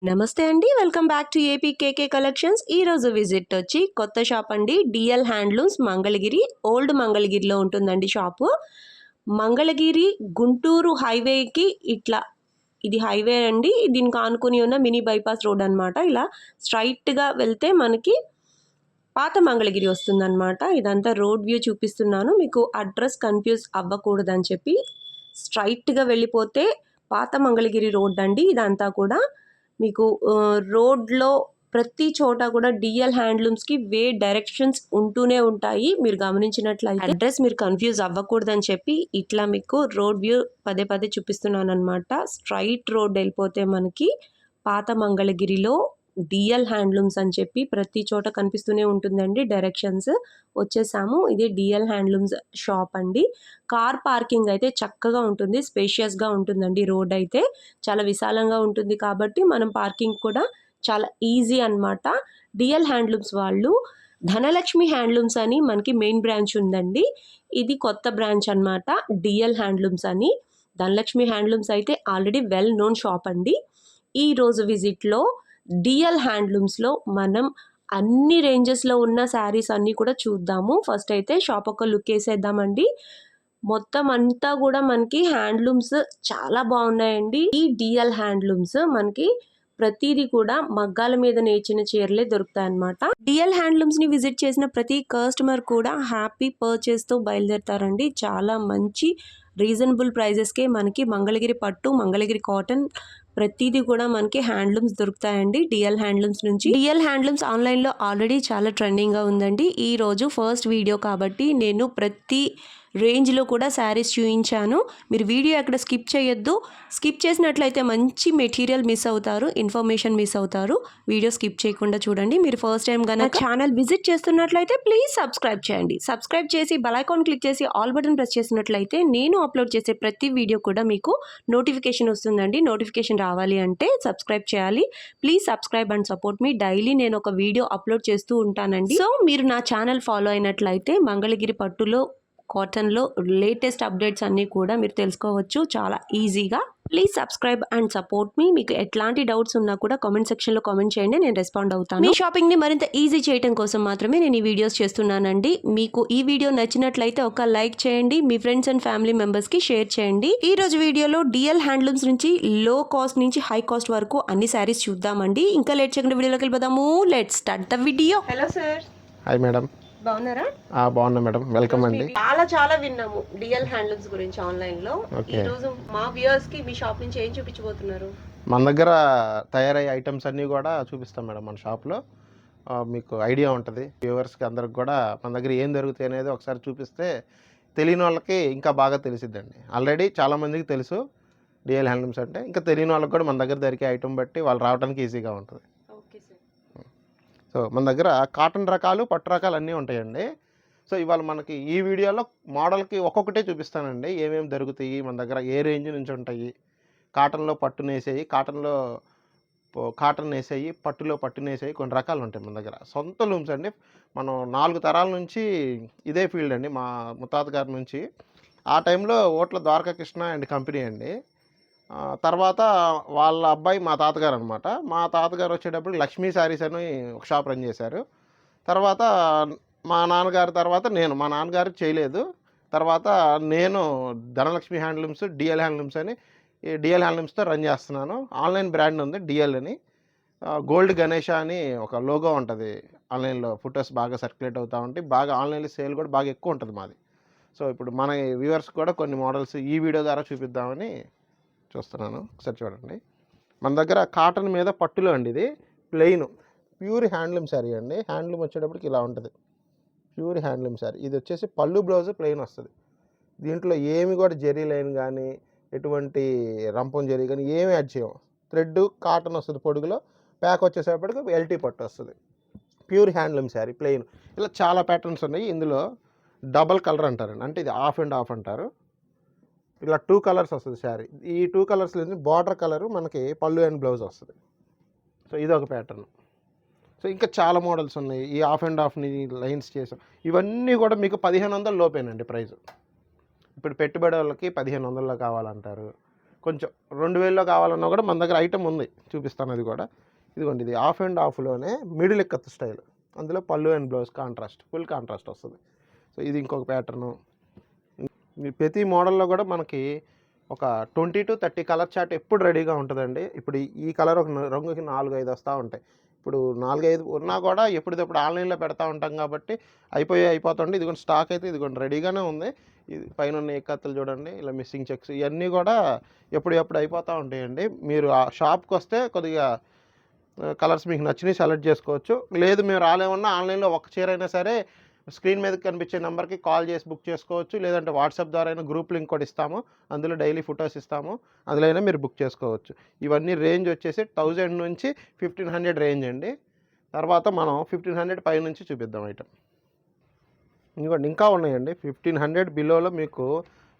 నమస్తే అండి. Welcome back to APKK collections. ఈరోజు విజిట్ వచ్చి కొత్త షాప్ అండి. డిఎల్ హ్యాండ్లూమ్స్ మంగళగిరి, ఓల్డ్ మంగళగిరిలో ఉంటుందండి షాపు. మంగళగిరి గుంటూరు హైవేకి ఇట్లా ఇది హైవే అండి. దీనికి ఆనుకుని ఉన్న మినీ బైపాస్ రోడ్ అనమాట. ఇలా స్ట్రైట్గా వెళ్తే మనకి పాత మంగళగిరి వస్తుందన్నమాట. ఇదంతా రోడ్ వ్యూ చూపిస్తున్నాను, మీకు అడ్రస్ కన్ఫ్యూజ్ అవ్వకూడదని చెప్పి. స్ట్రైట్గా వెళ్ళిపోతే పాత మంగళగిరి రోడ్ అండి. ఇదంతా కూడా మీకు రోడ్లో ప్రతి చోట కూడా డిఎల్ హ్యాండ్లూమ్స్కి డైరెక్షన్స్ ఉంటూనే ఉంటాయి. మీరు గమనించినట్లయితే అడ్రస్ మీరు కన్ఫ్యూజ్ అవ్వకూడదని చెప్పి ఇట్లా మీకు రోడ్ వ్యూ పదే పదే చూపిస్తున్నాను అనమాట. స్ట్రైట్ రోడ్ వెళ్ళిపోతే మనకి పాత మంగళగిరిలో డిఎల్ హ్యాండ్లూమ్స్ అని చెప్పి ప్రతి చోట కనిపిస్తూనే ఉంటుందండి. డైరెక్షన్స్ వచ్చేసాము. ఇది డిఎల్ హ్యాండ్లూమ్స్ షాప్ అండి. కార్ పార్కింగ్ అయితే చక్కగా ఉంటుంది, స్పేషియస్గా ఉంటుందండి. రోడ్ అయితే చాలా విశాలంగా ఉంటుంది కాబట్టి మనం పార్కింగ్ కూడా చాలా ఈజీ అనమాట. డిఎల్ హ్యాండ్లూమ్స్ వాళ్ళు ధనలక్ష్మి హ్యాండ్లూమ్స్ అని మనకి మెయిన్ బ్రాంచ్ ఉందండి. ఇది కొత్త బ్రాంచ్ అనమాట, డిఎల్ హ్యాండ్లూమ్స్ అని. ధనలక్ష్మి హ్యాండ్లూమ్స్ అయితే ఆల్రెడీ వెల్ నోన్ షాప్ అండి. ఈరోజు విజిట్లో డిఎల్ హ్యాండ్లూమ్స్లో మనం అన్ని రేంజెస్లో ఉన్న శారీస్ అన్నీ కూడా చూద్దాము. ఫస్ట్ అయితే షాప్ ఒక లుక్ వేసేద్దామండి. మొత్తం అంతా కూడా మనకి హ్యాండ్లూమ్స్ చాలా బాగున్నాయండి. ఈ డిఎల్ హ్యాండ్లూమ్స్ మనకి ప్రతిదీ కూడా మగ్గాల మీద నేర్చిన చీరలే దొరుకుతాయి అన్నమాట. డిఎల్ హ్యాండ్లూమ్స్ ని విజిట్ చేసిన ప్రతి కస్టమర్ కూడా హ్యాపీ పర్చేస్ తో బయలుదేరతారండి. చాలా మంచి రీజనబుల్ ప్రైజెస్కే మనకి మంగళగిరి పట్టు, మంగళగిరి కాటన్ ప్రతిదీ కూడా మనకి హ్యాండ్లూమ్స్ దొరుకుతాయండి డిఎల్ హ్యాండ్లూమ్స్ నుంచి. డిఎల్ హ్యాండ్లూమ్స్ ఆన్లైన్లో ఆల్రెడీ చాలా ట్రెండింగ్గా ఉందండి. ఈరోజు ఫస్ట్ వీడియో కాబట్టి నేను ప్రతి రేంజ్లో కూడా శారీస్ చూపించాను. మీరు వీడియో ఎక్కడ స్కిప్ చేయొద్దు. స్కిప్ చేసినట్లయితే మంచి మెటీరియల్ మిస్ అవుతారు, ఇన్ఫర్మేషన్ మిస్ అవుతారు. వీడియో స్కిప్ చేయకుండా చూడండి. మీరు ఫస్ట్ టైం కనుక ఛానల్ విజిట్ చేస్తున్నట్లయితే ప్లీజ్ సబ్స్క్రైబ్ చేయండి. సబ్స్క్రైబ్ చేసి బెల్ ఐకాన్ క్లిక్ చేసి ఆల్ బటన్ ప్రెస్ చేసినట్లయితే నేను అప్లోడ్ చేసే ప్రతి వీడియో కూడా మీకు నోటిఫికేషన్ వస్తుందండి. నోటిఫికేషన్ రావాలి అంటే సబ్స్క్రైబ్ చేయాలి. Please subscribe and support me. Daily నేను ఒక వీడియో అప్లోడ్ చేస్తూ ఉంటానండి. సో మీరు నా ఛానల్ ఫాలో అయినట్లయితే మంగళగిరి పట్టులో, కాటన్లో లేటెస్ట్ అప్డేట్స్ అన్నీ కూడా మీరు తెలుసుకోవచ్చు చాలా ఈజీగా. ప్లీజ్ సబ్స్క్రైబ్ అండ్ సపోర్ట్ మీ. మీకు ఎట్లాంటి డౌట్స్ ఉన్నా కూడా కామెంట్ సెక్షన్లో కామెంట్ చేయండి, నేను రెస్పాండ్ అవుతాను. మీ షాపింగ్ని మరింత ఈజీ చేయడం కోసం మాత్రమే నేను ఈ వీడియోస్ చేస్తున్నానండి. మీకు ఈ వీడియో నచ్చినట్లయితే ఒక లైక్ చేయండి, మీ ఫ్రెండ్స్ అండ్ ఫ్యామిలీ మెంబర్స్కి షేర్ చేయండి. ఈ రోజు వీడియోలో డిఎల్ హ్యాండ్లూమ్స్ నుంచి లో కాస్ట్ నుంచి హై కాస్ట్ వరకు అన్ని శారీస్ చూద్దామండి. ఇంకా లేట్ చేయకుండా వీడియోలోకి వెళ్ళిపోదాము. Let's start the video. Hello sir. Hi madam. బాగున్నారా? బాగున్నా మేడం, వెల్కమ్ అండి. చాలా విన్నాము డిఎల్ హ్యాండ్లూమ్స్ గురించి ఆన్లైన్ లో. ఈ రోజు మా వ్యూయర్స్ కి మీ షాప్ నుంచి ఏం చూపించబోతున్నారు? మన దగ్గర తయారయ్యే ఐటమ్స్ అన్నీ కూడా చూపిస్తాం మేడం మన షాప్లో. మీకు ఐడియా ఉంటుంది, వ్యూవర్స్కి అందరికి కూడా మన దగ్గర ఏం జరుగుతాయి అనేది ఒకసారి చూపిస్తే తెలియని వాళ్ళకి ఇంకా బాగా తెలిసిద్దండి. ఆల్రెడీ చాలామందికి తెలుసు డిఎల్ హ్యాండ్లూమ్స్ అంటే, ఇంకా తెలియని వాళ్ళకి కూడా మన దగ్గర దొరికే ఐటమ్ బట్టి వాళ్ళు రావడానికి ఈజీగా ఉంటుంది. సో మన దగ్గర కాటన్ రకాలు, పట్టు రకాలు అన్నీ ఉంటాయండి. సో ఇవాళ మనకి ఈ వీడియోలో మోడల్కి ఒక్కొక్కటే చూపిస్తానండి ఏమేమి దొరుకుతాయి మన దగ్గర, ఏ రేంజ్ నుంచి ఉంటాయి. కాటన్లో పట్టునేసేయి, కాటన్ వేసేయి, పట్టులో పట్టునేసేయి, కొన్ని రకాలు ఉంటాయి మన దగ్గర. సొంత లూమ్స్ అండి. మనం 4 తరాల నుంచి ఇదే ఫీల్డ్ అండి, మా ముత్తాత గారి నుంచి. ఆ టైంలో ఓట్ల ద్వారకాకృష్ణ అండ్ కంపెనీ అండి. తర్వాత వాళ్ళ అబ్బాయి మా తాతగారు అనమాట. మా తాతగారు వచ్చేటప్పుడు లక్ష్మీ శారీస్ అని ఒక షాప్ రన్ చేశారు. తర్వాత మా నాన్నగారి తర్వాత మా నాన్నగారు చేయలేదు. తర్వాత నేను ధనలక్ష్మి హ్యాండ్లూమ్స్, డిఎల్ హ్యాండ్లూమ్స్ అని ఈ డిఎల్ హ్యాండ్లూమ్స్తో రన్ చేస్తున్నాను. ఆన్లైన్ బ్రాండ్ ఉంది డిఎల్ అని. గోల్డ్ గణేష అని ఒక లోగో ఉంటుంది. ఆన్లైన్లో ఫొటోస్ బాగా సర్క్యులేట్ అవుతూ ఉంటాయి. బాగా ఆన్లైన్లో సేల్ కూడా బాగా ఎక్కువ ఉంటుంది మాది. సో ఇప్పుడు మన వ్యూవర్స్ కూడా కొన్ని మోడల్స్ ఈ వీడియో ద్వారా చూపిద్దామని చూస్తున్నాను. ఒకసారి చూడండి. మన దగ్గర కాటన్ మీద పట్టులో అండి, ఇది ప్లెయిన్ ప్యూర్ హ్యాండ్లూమ్ శారీ అండి. హ్యాండ్లూమ్ వచ్చేటప్పటికి ఇలా ఉంటుంది, ప్యూర్ హ్యాండ్లూమ్ శారీ. ఇది వచ్చేసి పళ్ళు బ్లౌజ్ ప్లెయిన్ వస్తుంది. దీంట్లో ఏమి కూడా జెరీ లైన్ కానీ, ఎటువంటి రంపం జరీ కానీ ఏమి యాడ్ చేయము. థ్రెడ్ కాటన్ వస్తుంది పొడుగులో, ప్యాక్ వచ్చేసేపటికి ఎల్టీ పట్టు వస్తుంది. Pure handloom sari plain. ఇలా చాలా ప్యాటర్న్స్ ఉన్నాయి. ఇందులో డబల్ కలర్ అంటారండి, అంటే ఇది ఆఫ్ అండ్ ఆఫ్ అంటారు. ఇలా 2 కలర్స్ వస్తుంది శారీ. ఈ 2 కలర్స్ లేదు, బార్డర్ కలరు మనకి పళ్ళు అండ్ బ్లౌజ్ వస్తుంది. సో ఇది ఒక ప్యాటర్న్. సో ఇంకా చాలా మోడల్స్ ఉన్నాయి. ఈ ఆఫ్ అండ్ ఆఫ్ని లైన్స్ చేసాం. ఇవన్నీ కూడా మీకు 1500 లోపేనండి ప్రైస్. ఇప్పుడు పెట్టుబడి వాళ్ళకి 1500లో కావాలంటారు, కొంచెం 2000లో కావాలన్నా కూడా మన దగ్గర ఐటమ్ ఉంది, చూపిస్తాను అది కూడా. ఇదిగోండి, ఇది ఆఫ్ అండ్ ఆఫ్లోనే మిడిల్ ఎక్కత్ స్టైల్, అందులో పళ్ళు and blouse contrast, full contrast వస్తుంది. సో ఇది ఇంకొక ప్యాటర్ను. ప్రతి మోడల్లో కూడా మనకి ఒక 20 to 30 కలర్ చార్ట్ ఎప్పుడు రెడీగా ఉంటుందండి. ఇప్పుడు ఈ కలర్ ఒక రంగుకి 4-5 వస్తూ ఉంటాయి. ఇప్పుడు 4-5 ఉన్నా కూడా ఎప్పటికప్పుడు ఆన్లైన్లో పెడతా ఉంటాం కాబట్టి అయిపోతుంది. ఇదిగోండి స్టాక్ అయితే ఇదిగోండి రెడీగానే ఉంది. ఇది పైన ఉన్న ఎక్కత్తులు చూడండి, ఇలా మిస్సింగ్ చెక్స్ ఇవన్నీ కూడా ఎప్పుడు అయిపోతూ ఉంటాయండి. మీరు ఆ షాప్కి వస్తే కొద్దిగా కలర్స్ మీకు నచ్చినవి సెలెక్ట్ చేసుకోవచ్చు. లేదు మేము రాలేమన్నా ఆన్లైన్లో ఒక చీర అయినా సరే స్క్రీన్ మీద కనిపించే నెంబర్కి కాల్ చేసి బుక్ చేసుకోవచ్చు. లేదంటే వాట్సాప్ ద్వారా అయినా గ్రూప్ లింక్ కూడా ఇస్తాము, అందులో డైలీ ఫొటోస్ ఇస్తాము, అందులో అయినా మీరు బుక్ చేసుకోవచ్చు. ఇవన్నీ రేంజ్ వచ్చేసి 1000 నుంచి 1500 రేంజ్ అండి. తర్వాత మనం 1500 పై నుంచి చూపిద్దాం ఐటమ్. ఇంకోండి ఇంకా ఉన్నాయండి. 1500 బిలోలో మీకు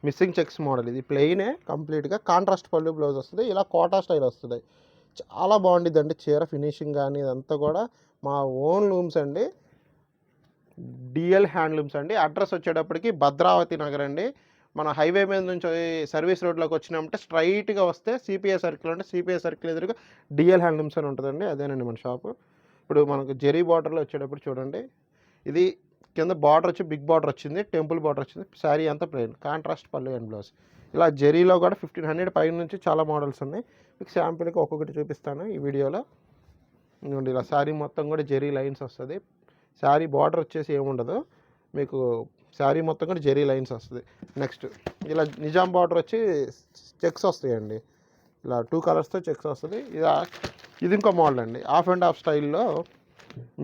మిస్సింగ్ చెక్స్ మోడల్, ఇది ప్లెయినే కంప్లీట్గా, కాంట్రాస్ట్ పళ్ళు బ్లౌజ్ వస్తుంది, ఇలా కోటా స్టైల్ వస్తుంది. చాలా బాగుండిద్దండి చీర ఫినిషింగ్ కానీ ఇదంతా కూడా మా ఓన్ లూమ్స్ అండి, డిఎల్ హ్యాండ్లూమ్స్ అండి. అడ్రస్ వచ్చేటప్పటికి భద్రావతి నగర్ అండి. మన హైవే మీద నుంచి సర్వీస్ రోడ్లోకి వచ్చినామంటే స్ట్రైట్గా వస్తే సిపిఐ సర్కిల్ అంటే సిపిఐ సర్కిల్ ఎదురుగా డిఎల్ హ్యాండ్లూమ్స్ అని ఉంటుందండి, అదేనండి మన షాపు. ఇప్పుడు మనకు జెరీ బార్డర్లో వచ్చేటప్పుడు చూడండి, ఇది కింద బార్డర్ వచ్చి బిగ్ బార్డర్ వచ్చింది, టెంపుల్ బార్డర్ వచ్చింది, శారీ అంతా ప్లెయిన్, కాంట్రాస్ట్ పళ్ళు అండ్ బ్లౌజ్. ఇలా జెరీలో కూడా 1500 పై నుంచి చాలా మోడల్స్ ఉన్నాయి. మీకు శాంపిల్కి ఒక్కొక్కటి చూపిస్తాను ఈ వీడియోలో. ఇదిగోండి ఇలా శారీ మొత్తం కూడా జెరీ లైన్స్ వస్తుంది. శారీ బార్డర్ వచ్చేసి ఏముండదు మీకు, శారీ మొత్తం కూడా జెరీ లైన్స్ వస్తుంది. నెక్స్ట్ ఇలా నిజాం బార్డర్ వచ్చి చెక్స్ వస్తాయండి, ఇలా 2 కలర్స్తో చెక్స్ వస్తుంది. ఇది ఇంకో మోడల్ అండి, ఆఫ్ అండ్ ఆఫ్ స్టైల్లో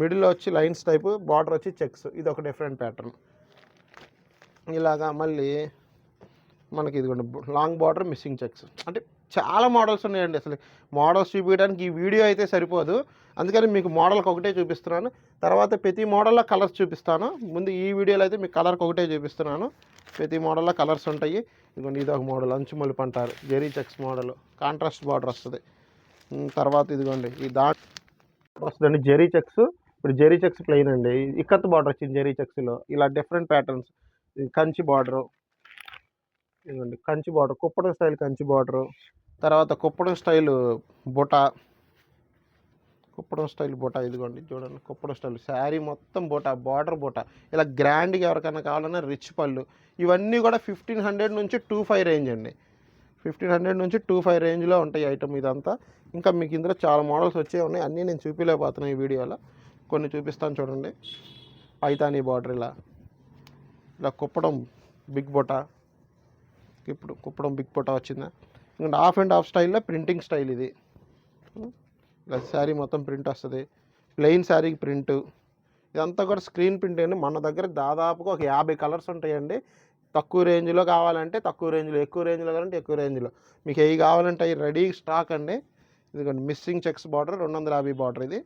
మిడిల్లో వచ్చి లైన్స్ టైపు, బార్డర్ వచ్చి చెక్స్, ఇది ఒక డిఫరెంట్ ప్యాటర్న్. ఇలాగా మళ్ళీ మనకి ఇదిగోండి లాంగ్ బార్డర్ మిస్సింగ్ చెక్స్, అంటే చాలా మోడల్స్ ఉన్నాయండి. అసలు మోడల్స్ చూపించడానికి ఈ వీడియో అయితే సరిపోదు, అందుకని మీకు మోడల్కి ఒకటే చూపిస్తున్నాను. తర్వాత ప్రతి మోడల్లో కలర్స్ చూపిస్తాను. ముందు ఈ వీడియోలో అయితే మీకు కలర్కి ఒకటే చూపిస్తున్నాను, ప్రతి మోడల్లో కలర్స్ ఉంటాయి. ఇదిగోండి ఇది ఒక మోడల్, అంచు మలుపు అంటారు, zari checks model, contrast border వస్తుంది. తర్వాత ఇదిగోండి ఈ వస్తుందండి జెరీ చెక్స్. ఇప్పుడు జెరీ చెక్స్ ప్లెయిన్ అండి, ఇక్కత్ బార్డర్ వచ్చింది జెరీ చెక్స్లో, ఇలా డిఫరెంట్ ప్యాటర్న్స్. కంచి బార్డరు, ఇదిగోండి Kanchi border, Kuppadam style Kanchi border. తర్వాత కుప్పడం స్టైల్ బుటా, ఇదిగోండి చూడండి కుప్పడం స్టైల్ శారీ మొత్తం బుటా, బార్డర్ బుటా, ఇలా గ్రాండ్గా ఎవరికైనా కావాలన్నా రిచ్ పళ్ళు. ఇవన్నీ కూడా 1500 నుంచి 25 రేంజ్ అండి, 1500 నుంచి 25 రేంజ్లో ఉంటాయి ఐటమ్ ఇదంతా. ఇంకా మీకు ఇందులో చాలా మోడల్స్ వచ్చే ఉన్నాయి, అన్నీ నేను చూపించలేకపోతున్నాను ఈ వీడియోలో, కొన్ని చూపిస్తాను చూడండి. పైతానీ బార్డర్, ఇలా కుప్పడం బిగ్ బొటా, ఇప్పుడు కుప్పడం బిగ్ బొటా వచ్చిందా. ఇంకా ఆఫ్ అండ్ ఆఫ్ స్టైల్లో ప్రింటింగ్ స్టైల్ ఇది, ఇలా శారీ మొత్తం ప్రింట్ వస్తుంది, ప్లెయిన్ శారీకి ప్రింటు, ఇదంతా కూడా స్క్రీన్ ప్రింట్ అండి. మన దగ్గర దాదాపుగా ఒక 50 కలర్స్ ఉంటాయండి. తక్కువ రేంజ్లో కావాలంటే తక్కువ రేంజ్లో, ఎక్కువ రేంజ్లో కావాలంటే ఎక్కువ రేంజ్లో, మీకు ఏవి కావాలంటే అవి రెడీ స్టాక్ అండి. ఇదిగోండి మిస్సింగ్ చెక్స్ బార్డర్ 250 బార్డర్, ఇది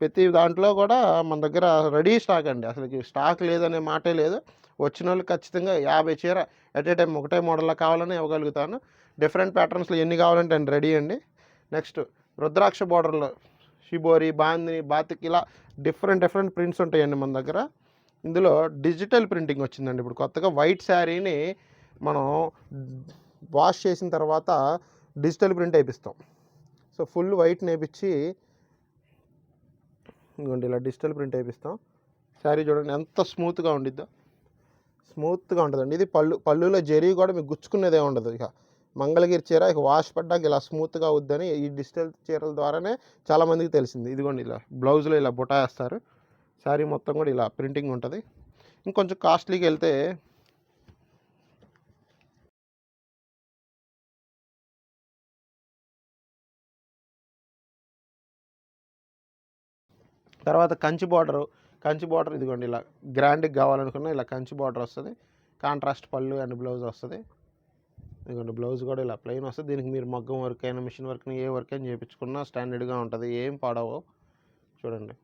ప్రతి దాంట్లో కూడా మన దగ్గర రెడీ స్టాక్ అండి, అసలు స్టాక్ లేదనే మాటే లేదు. వచ్చిన వాళ్ళు ఖచ్చితంగా 50 చీర ఎట్ ఏ టైం ఒకటే మోడల్లో కావాలని ఇవ్వగలుగుతాను. డిఫరెంట్ ప్యాటర్న్స్లో ఎన్ని కావాలంటే అండి రెడీ అండి. నెక్స్ట్ రుద్రాక్ష బార్డర్లో షిబోరి, బాందిని, బాతిక్, ఇలా డిఫరెంట్ ప్రింట్స్ ఉంటాయండి మన దగ్గర. ఇందులో డిజిటల్ ప్రింటింగ్ వచ్చిందండి ఇప్పుడు కొత్తగా. వైట్ శారీని మనం వాష్ చేసిన తర్వాత డిజిటల్ ప్రింట్ వేయిస్తాం. సో ఫుల్ వైట్ నేపించి ఇంకోండి ఇలా డిజిటల్ ప్రింట్ వేయిస్తాం. శారీ చూడండి ఎంత స్మూత్గా ఉండిద్దో, స్మూత్గా ఉంటుందండి. ఇది పళ్ళులో జరీ కూడా మీకు గుచ్చుకునేదే ఉండదు. ఇక మంగళగిరి చీర ఇక వాష్ పడ్డాక ఇలా స్మూత్గా అవుద్దని ఈ డిజిటల్ చీరల ద్వారానే చాలామందికి తెలిసింది. ఇదిగోండి ఇలా బ్లౌజ్లో ఇలా బుటా వేస్తారు, శారీ మొత్తం కూడా ఇలా ప్రింటింగ్ ఉంటుంది. ఇంకొంచెం కాస్ట్లీకి వెళ్తే తర్వాత కంచి బార్డర్ ఇదిగోండి ఇలా గ్రాండ్గా కావాలనుకున్నా ఇలా కంచి బార్డర్ వస్తుంది, కాంట్రాస్ట్ పళ్ళు అండ్ బ్లౌజ్ వస్తుంది. ఇదిగోండి బ్లౌజ్ కూడా ఇలా ప్లెయిన్ వస్తుంది. దీనికి మీరు మగ్గం వర్క్ అయినా మిషన్ వర్క్ని ఏ వర్క్ అయినా చేయించుకున్నా స్టాండర్డ్గా ఉంటుంది, ఏం పాడవో. చూడండి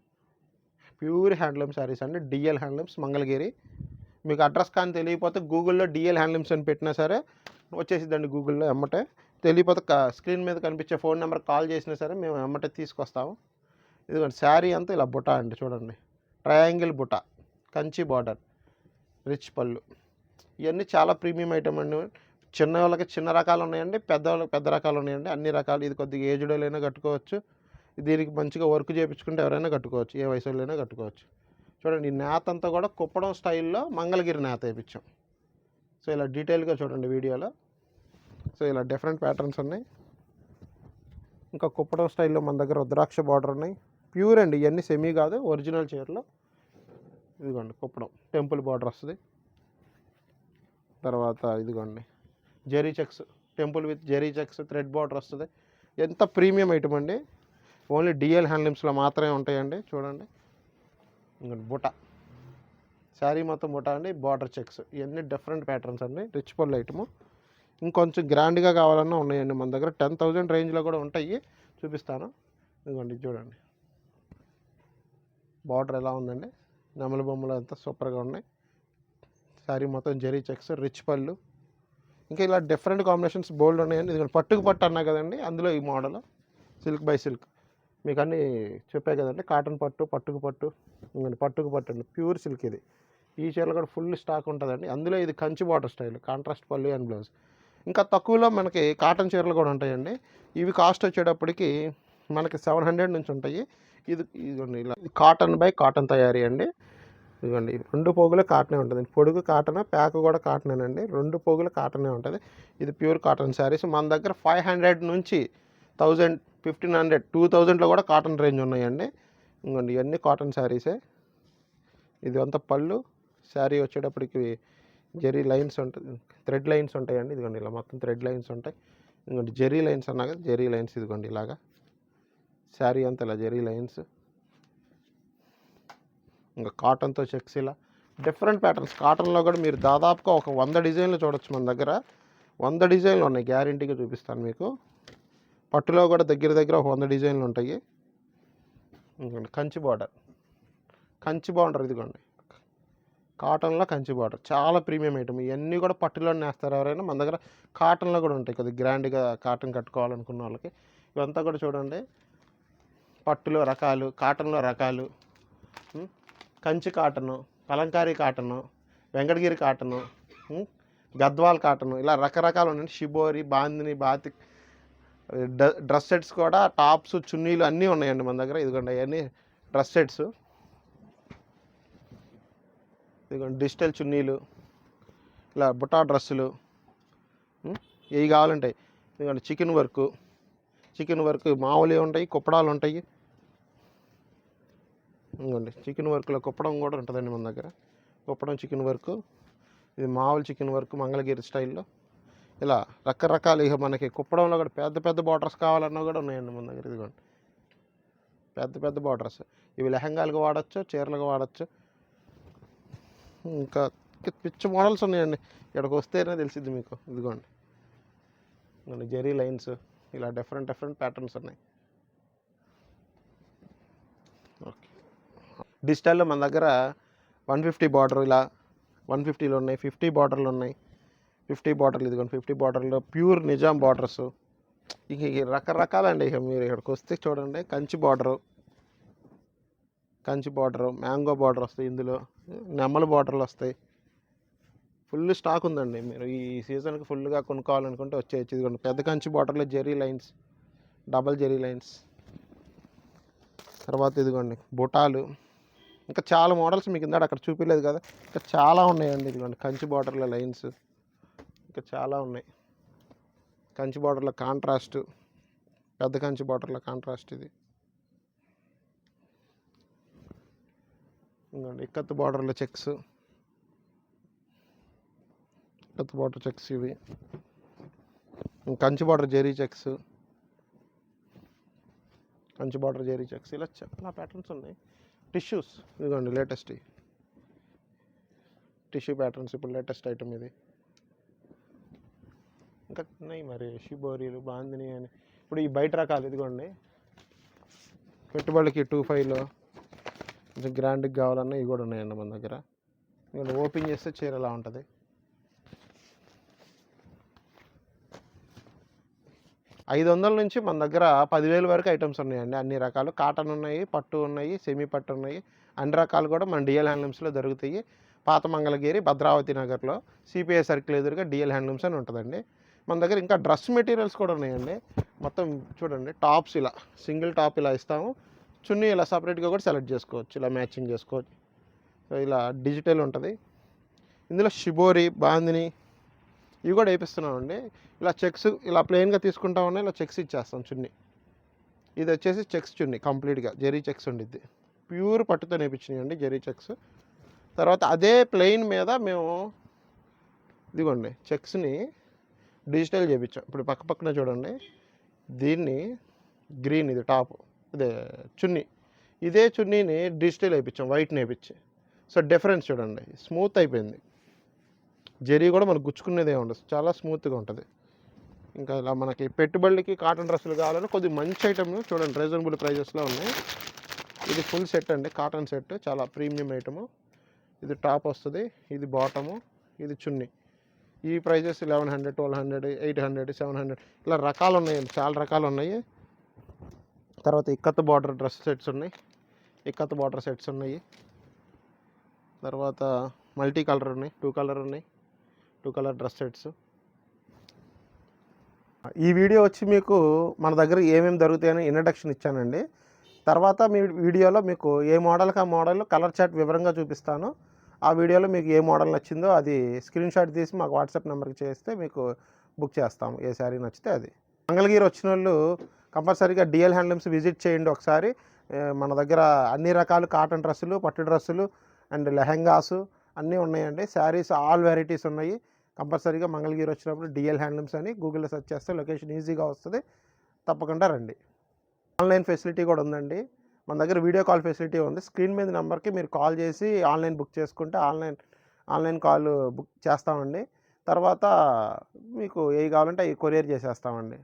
ప్యూర్ హ్యాండ్లూమ్ శారీస్ అండి, డిఎల్ హ్యాండ్లూమ్స్ మంగళగిరి. మీకు అడ్రస్ కానీ తెలియకపోతే గూగుల్లో డిఎల్ హ్యాండ్లూమ్స్ అని పెట్టినా సరే వచ్చేసిద్దండి గూగుల్లో ఎమ్మటే. తెలియకపోతే స్క్రీన్ మీద కనిపించే ఫోన్ నెంబర్ కాల్ చేసినా సరే మేము ఎమ్మటే తీసుకొస్తాము. ఇదిగోండి శారీ అంతా ఇలా బుటా అండి, చూడండి ట్రయాంగిల్ బుటా, కంచి బార్డర్, రిచ్ పళ్ళు, ఇవన్నీ చాలా ప్రీమియం ఐటమ్ అండి. చిన్న వాళ్ళకి చిన్న రకాలు ఉన్నాయండి, పెద్దవాళ్ళకి పెద్ద రకాలు ఉన్నాయండి, అన్ని రకాలు. ఇది కొద్దిగా ఏజ్డ్ వాళ్ళైనా కట్టుకోవచ్చు, దీనికి మంచిగా వర్క్ చేయించుకుంటే ఎవరైనా కట్టుకోవచ్చు, ఏ వయసు వాళ్ళైనా కట్టుకోవచ్చు. చూడండి ఈ నేత అంతా కూడా కుప్పడం స్టైల్లో మంగళగిరి నేత వేయించాం. సో ఇలా డీటెయిల్గా చూడండి వీడియోలో. సో ఇలా డిఫరెంట్ ప్యాటర్న్స్ ఉన్నాయి. ఇంకా కుప్పడం స్టైల్లో మన దగ్గర రుద్రాక్ష బార్డర్ ఉన్నాయి. ప్యూర్ అండి, ఇవన్నీ సెమీ కాదు, ఒరిజినల్ చీరలో. ఇదిగోండి కుప్పడం టెంపుల్ బార్డర్ వస్తుంది. తర్వాత ఇదిగోండి zari checks, temple with zari checks thread border వస్తుంది. ఎంత ప్రీమియం ఐటమ్ అండి, ఓన్లీ డిఎల్ హ్యాండ్లూమ్స్లో మాత్రమే ఉంటాయండి. చూడండి ఇంకోటి బుట్ట, శారీ మొత్తం బుట్ట అండి, బార్డర్ చెక్స్, ఇవన్నీ డిఫరెంట్ ప్యాటర్న్స్ అండి, రిచ్ పళ్ళు ఐటము. ఇంకొంచెం గ్రాండ్గా కావాలన్నా ఉన్నాయండి మన దగ్గర. 10,000 రేంజ్లో కూడా ఉంటాయి, చూపిస్తాను. ఇదిగోండి చూడండి బార్డర్ ఎలా ఉందండి, నెమలి బొమ్మలు అంతా సూపర్గా ఉన్నాయి. శారీ మొత్తం జెరీ చెక్స్, రిచ్ పళ్ళు. ఇంకా ఇలా డిఫరెంట్ కాంబినేషన్స్ బోల్డ్ ఉన్నాయండి. ఇదిగోండి పట్టుకు పట్టు అన్నా కదండి, అందులో ఈ మోడల్ సిల్క్ బై సిల్క్ మీకు అన్నీ చెప్పే కదండి. కాటన్ పట్టు, పట్టుకు పట్టు, ఇంకోటి పట్టుకు పట్టు అండి, ప్యూర్ సిల్క్. ఇది ఈ చీరలు కూడా ఫుల్ స్టాక్ ఉంటుందండి. అందులో ఇది కంచి బార్డర్ స్టైల్, కాంట్రాస్ట్ పళ్ళు అండ్ బ్లౌజ్. ఇంకా తక్కువలో మనకి కాటన్ చీరలు కూడా ఉంటాయండి. ఇవి కాస్ట్ వచ్చేటప్పటికి మనకి 700 నుంచి ఉంటాయి. ఇదిగోండి ఇలా కాటన్ బై కాటన్ తయారీ అండి. ఇదిగోండి 2 పోగులు కాటనే ఉంటుంది, పొడుగు కాటన్, ప్యాక్ కూడా కాటనేనండి, 2 పోగులు కాటనే ఉంటుంది. ఇది ప్యూర్ కాటన్ శారీస్. మన దగ్గర 500 నుంచి 1000, 1500, 2000లో కూడా కాటన్ రేంజ్ ఉన్నాయండి. ఇంకోండి ఇవన్నీ కాటన్ శారీసే. ఇది అంతా పళ్ళు. శారీ వచ్చేటప్పటికి జెరీ లైన్స్ ఉంటుంది, థ్రెడ్ లైన్స్ ఉంటాయండి. ఇదిగోండి ఇలా మొత్తం థ్రెడ్ లైన్స్ ఉంటాయి. ఇంకోటి జెరీ లైన్స్ అన్నా కదా, జెరీ లైన్స్. ఇదిగోండి ఇలాగా శారీ అంతా ఇలా జెరీ లైన్స్. ఇంకా కాటన్తో చెక్స్, ఇలా డిఫరెంట్ ప్యాటర్న్స్. కాటన్లో కూడా మీరు దాదాపుగా ఒక 100 డిజైన్లు చూడొచ్చు మన దగ్గర. 100 డిజైన్లు ఉన్నాయి, గ్యారంటీగా చూపిస్తాను మీకు. పట్టులో కూడా దగ్గర దగ్గర ఒక 100 డిజైన్లు ఉంటాయి. ఇంకోండి కంచి బార్డర్, కంచి బార్డర్. ఇదిగోండి కాటన్లో కంచి బార్డర్, చాలా ప్రీమియం ఐటమ్. ఇవన్నీ కూడా పట్టులో నేస్తారు ఎవరైనా. మన దగ్గర కాటన్లో కూడా ఉంటాయి, కొద్దిగా గ్రాండ్గా కాటన్ కట్టుకోవాలనుకున్న వాళ్ళకి. ఇవంతా కూడా చూడండి పట్టులో రకాలు, కాటన్లో రకాలు. Kanchi cotton, Kalamkari cotton, Venkatagiri cotton, Gadwal cotton, ఇలా రకరకాలు ఉన్నాయండి. Shibori, bandhani, batik, dress sets కూడా, టాప్స్, చున్నీలు అన్నీ ఉన్నాయండి మన దగ్గర. ఇదిగోండి అవన్నీ డ్రెస్ సెట్స్. ఇదిగోండి డిజిటల్ చున్నీలు, ఇలా బుటా డ్రెస్సులు, ఇవి కావాలంటాయి. ఇదిగోండి చికెన్ వర్క్ మామూలు ఉంటాయి, కుప్పడాలు ఉంటాయి. ఇంకోండి చికెన్ వర్క్లో కుప్పడం కూడా ఉంటుందండి మన దగ్గర. కుప్పడం చికెన్ వర్క్, ఇది మామూలు చికెన్ వర్క్ మంగళగిరి స్టైల్లో. ఇలా రకరకాలు. ఇక మనకి కుప్పడంలో కూడా పెద్ద పెద్ద బార్డర్స్ కావాలన్నా కూడా ఉన్నాయండి మన దగ్గర. ఇదిగోండి పెద్ద పెద్ద బార్డర్స్. ఇవి లెహంగాలకు వాడచ్చు, చీరలకు వాడచ్చు. ఇంకా పిచ్చి మోడల్స్ ఉన్నాయండి, ఇక్కడికి వస్తేనే తెలిసిద్ది మీకు. ఇదిగోండి జెరీ లైన్స్, ఇలా డిఫరెంట్ ప్యాటర్న్స్ ఉన్నాయి. ఓకే, డిజిటల్లో మన దగ్గర 150 బార్డర్, ఇలా 150లో ఉన్నాయి, 50 బార్డర్లు ఉన్నాయి. 50 బార్డర్లు, ఇదిగోండి 50 బార్డర్లో ప్యూర్ నిజాం బార్డర్స్. ఇక రకరకాలండి. ఇక మీరు ఇక్కడికి వస్తే చూడండి, కంచి బార్డరు, మ్యాంగో బార్డర్ వస్తాయి, ఇందులో నెమ్మల బార్డర్లు వస్తాయి. ఫుల్ స్టాక్ ఉందండి. మీరు ఈ సీజన్కి ఫుల్గా కొనుక్కోవాలనుకుంటే వచ్చేయచ్చు. ఇదిగోండి పెద్ద కంచి బార్డర్లో zari lines, double zari lines. తర్వాత ఇదిగోండి బుటాలు. ఇంకా చాలా మోడల్స్ మీకు ఇందాక అక్కడ చూపించలేదు కదా, ఇంకా చాలా ఉన్నాయండి. ఇదిగోండి కంచి బార్డర్లో లైన్స్, ఇంకా చాలా ఉన్నాయి. కంచి బార్డర్లో కాంట్రాస్ట్, పెద్ద కంచి బార్డర్లో కాంట్రాస్ట్. ఇది ఇంకోండి ఇక్కత్ బార్డర్లో చెక్స్, ఇక్కత్ బార్డర్ చెక్స్. ఇవి Kanchi border zari checks, Kanchi border zari checks. ఇలా చాలా ప్యాటర్న్స్ ఉన్నాయి. టిష్యూస్, ఇదిగోండి లేటెస్ట్ టిష్యూ ప్యాటర్న్స్, ఇప్పుడు లేటెస్ట్ ఐటమ్ ఇది. ఇంకా ఉన్నాయి మరి షిబోరీలు, బాందిని అని. ఇప్పుడు ఈ బయట రకాలు ఇదిగోండి పెట్టుబడికి 25లో కొంచెం గ్రాండ్కి కావాలన్నా ఇవి కూడా ఉన్నాయండి మన దగ్గర. ఇదిగోండి ఓపెన్ చేస్తే చీర ఎలా ఉంటుంది. 500 నుంచి మన దగ్గర 10,000 వరకు ఐటమ్స్ ఉన్నాయండి. అన్ని రకాలు కాటన్ ఉన్నాయి, పట్టు ఉన్నాయి, సెమీ పట్టు ఉన్నాయి. అన్ని రకాలు కూడా మన డిఎల్ హ్యాండ్లూమ్స్లో దొరుకుతాయి. పాత మంగళగిరి భద్రావతి నగర్లో సిపిఐ సర్కిల్ ఎదురుగా డిఎల్ హ్యాండ్లూమ్స్ అని ఉంటుందండి. మన దగ్గర ఇంకా డ్రెస్ మెటీరియల్స్ కూడా ఉన్నాయండి. మొత్తం చూడండి, టాప్స్ ఇలా సింగిల్ టాప్ ఇలా ఇస్తాము, చున్నీ ఇలా సపరేట్గా కూడా సెలెక్ట్ చేసుకోవచ్చు, ఇలా మ్యాచింగ్ చేసుకోవచ్చు. సో ఇలా డిజిటల్ ఉంటుంది. ఇందులో షిబోరి, బాందిని ఇవి కూడా వేపిస్తున్నామండి. ఇలా చెక్స్ ఇలా ప్లెయిన్గా తీసుకుంటా ఉన్నాయి, ఇలా చెక్స్ ఇచ్చేస్తాం చున్నీ. ఇది వచ్చేసి చెక్స్ చున్నీ, కంప్లీట్గా జెరీ చెక్స్ ఉండిద్ది. ప్యూర్ పట్టుతో నేర్పించినాయండి జెరీ చెక్స్. తర్వాత అదే ప్లెయిన్ మీద మేము ఇదిగోండి చెక్స్ని డిజిటల్ చేయించాం. ఇప్పుడు పక్క పక్కన చూడండి, దీన్ని గ్రీన్, ఇది టాప్, ఇదే చున్నీ, ఇదే చున్నీని డిజిటల్ వేయించాం, వైట్ నేర్పించి. సో డిఫరెన్స్ చూడండి, స్మూత్ అయిపోయింది. జెరీ కూడా మనకు గుచ్చుకునేదే ఉండదు, చాలా స్మూత్గా ఉంటుంది. ఇంకా ఇలా మనకి పెట్టుబడులకి కాటన్ డ్రెస్సులు కావాలని కొద్దిగా మంచి ఐటమ్ చూడండి, రీజనబుల్ ప్రైజెస్లో ఉన్నాయి. ఇది ఫుల్ సెట్ అండి, కాటన్ సెట్, చాలా ప్రీమియం ఐటము. ఇది టాప్ వస్తుంది, ఇది బాటము, ఇది చున్నీ. ఈ ప్రైజెస్ 1100, 1200, 800, 700 ఇలా రకాలు ఉన్నాయండి, చాలా రకాలు ఉన్నాయి. తర్వాత ఇక్కత్ బార్డర్ డ్రెస్ సెట్స్ ఉన్నాయి, ఇక్కత్ బార్డర్ సెట్స్ ఉన్నాయి. తర్వాత మల్టీ కలర్ ఉన్నాయి, 2 కలర్ ఉన్నాయి, 2 కలర్ డ్రెస్ సెట్స్. ఈ వీడియో వచ్చి మీకు మన దగ్గర ఏమేమి దొరుకుతాయని ఇంట్రడక్షన్ ఇచ్చానండి. తర్వాత మీ వీడియోలో మీకు ఏ మోడల్కి ఆ మోడల్ కలర్ చార్ట్ వివరంగా చూపిస్తాను. ఆ వీడియోలో మీకు ఏ మోడల్ నచ్చిందో అది స్క్రీన్ షాట్ తీసి మాకు వాట్సాప్ నెంబర్కి చేస్తే మీకు బుక్ చేస్తాము, ఏ శారీ నచ్చితే అది. మంగళగిరి వచ్చిన వాళ్ళు కంపల్సరీగా డిఎల్ హ్యాండ్లూమ్స్ విజిట్ చేయండి ఒకసారి. మన దగ్గర అన్ని రకాలు కాటన్ డ్రెస్సులు, పట్టు డ్రెస్సులు అండ్ లెహెంగాసు అన్నీ ఉన్నాయండి. శారీస్ ఆల్ వెరైటీస్ ఉన్నాయి. కంపల్సరీగా మంగళగిరి వచ్చినప్పుడు డిఎల్ హ్యాండ్లూమ్స్ అని గూగుల్లో సెర్చ్ చేస్తే లొకేషన్ ఈజీగా వస్తుంది, తప్పకుండా రండి. ఆన్లైన్ ఫెసిలిటీ కూడా ఉందండి, మన దగ్గర వీడియో కాల్ ఫెసిలిటీ ఉంది. స్క్రీన్ మీద నెంబర్కి మీరు కాల్ చేసి ఆన్లైన్ బుక్ చేసుకుంటే ఆన్లైన్ కాల్ బుక్ చేస్తామండి. తర్వాత మీకు ఏవి కావాలంటే అవి కొరియర్ చేసేస్తామండి.